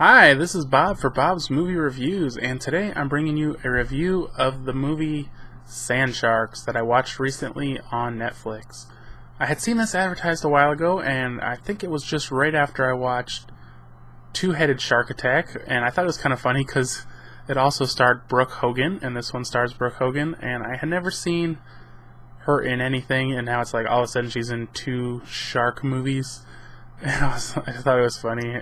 Hi, this is Bob for Bob's Movie Reviews, and today I'm bringing you a review of the movie Sand Sharks that I watched recently on Netflix. I had seen this advertised a while ago, and I think it was just right after I watched Two-Headed Shark Attack, and I thought it was kind of funny because it also starred Brooke Hogan, and this one stars Brooke Hogan, and I had never seen her in anything, and now it's like all of a sudden she's in two shark movies, and I thought it was funny.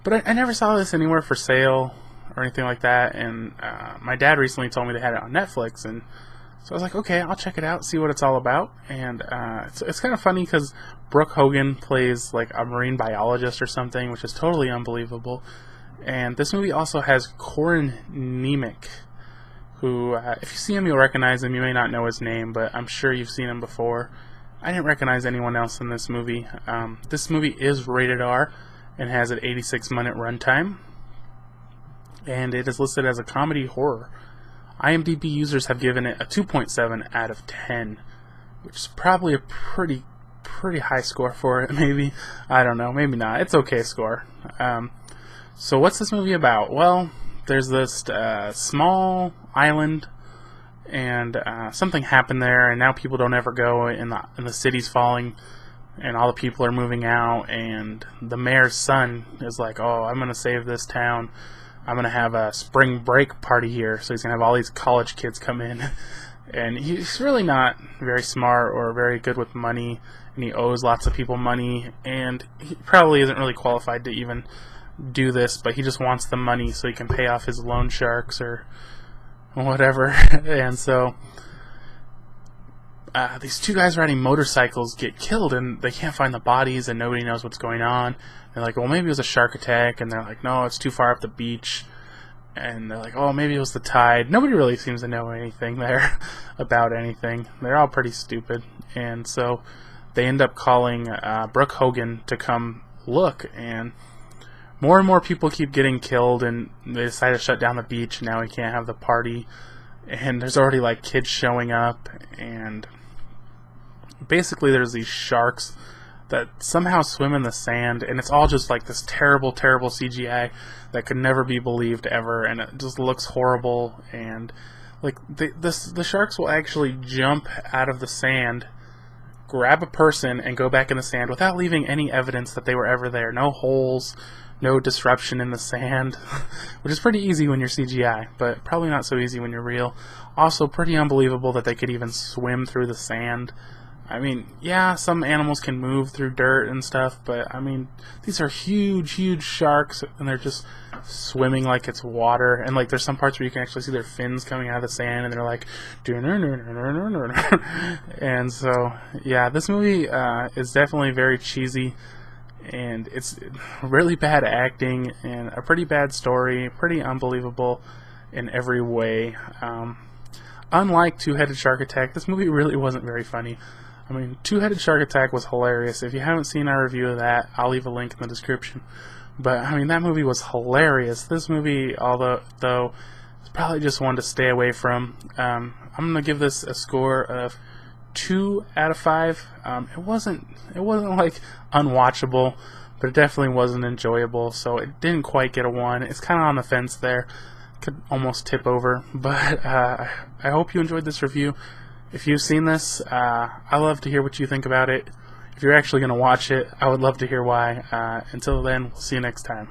But I never saw this anywhere for sale or anything like that, and my dad recently told me they had it on Netflix, and so I was like, okay, I'll check it out, see what it's all about. And it's kind of funny because Brooke Hogan plays like a marine biologist or something, which is totally unbelievable. And this movie also has Corin Nemec, who, if you see him, you'll recognize him. You may not know his name, but I'm sure you've seen him before. I didn't recognize anyone else in this movie. This movie is rated R and has an 86-minute runtime, and it is listed as a comedy horror. IMDb users have given it a 2.7 out of 10, which is probably a pretty high score for it. Maybe, I don't know, maybe not. It's okay score. So what's this movie about? Well, there's this small island, and something happened there, and now people don't ever go, and the city's falling, and all the people are moving out, and the mayor's son is like, oh, I'm going to save this town. I'm going to have a spring break party here. So he's going to have all these college kids come in. And he's really not very smart or very good with money, and he owes lots of people money, and he probably isn't really qualified to even do this, but he just wants the money so he can pay off his loan sharks or whatever. And so these two guys riding motorcycles get killed, and they can't find the bodies, and nobody knows what's going on. They're like, well, maybe it was a shark attack, and they're like, no, it's too far up the beach. And they're like, oh, maybe it was the tide. Nobody really seems to know anything there about anything. They're all pretty stupid. And so they end up calling Brooke Hogan to come look, and more people keep getting killed, and they decide to shut down the beach, and now we can't have the party. And there's already like kids showing up, and basically there's these sharks that somehow swim in the sand, and it's all just like this terrible CGI that could never be believed ever, and it just looks horrible. And like the sharks will actually jump out of the sand, grab a person, and go back in the sand without leaving any evidence that they were ever there. No holes, no disruption in the sand, which is pretty easy when you're CGI, but probably not so easy when you're real. Also pretty unbelievable that they could even swim through the sand. I mean, yeah, some animals can move through dirt and stuff, but I mean, these are huge sharks, and they're just swimming like it's water. And like, there's some parts where you can actually see their fins coming out of the sand, and they're like, and so yeah, this movie is definitely very cheesy, and it's really bad acting and a pretty bad story, pretty unbelievable in every way. Unlike Two-Headed Shark Attack, this movie really wasn't very funny. I mean, Two-Headed Shark Attack was hilarious. If you haven't seen our review of that, I'll leave a link in the description. But, I mean, that movie was hilarious. This movie, though, is probably just one to stay away from. I'm going to give this a score of 2 out of 5. It wasn't like unwatchable, but it definitely wasn't enjoyable, so it didn't quite get a 1. It's kind of on the fence there. Could almost tip over, but I hope you enjoyed this review. If you've seen this, I love to hear what you think about it. If you're actually going to watch it, I would love to hear why. Until then, we'll see you next time.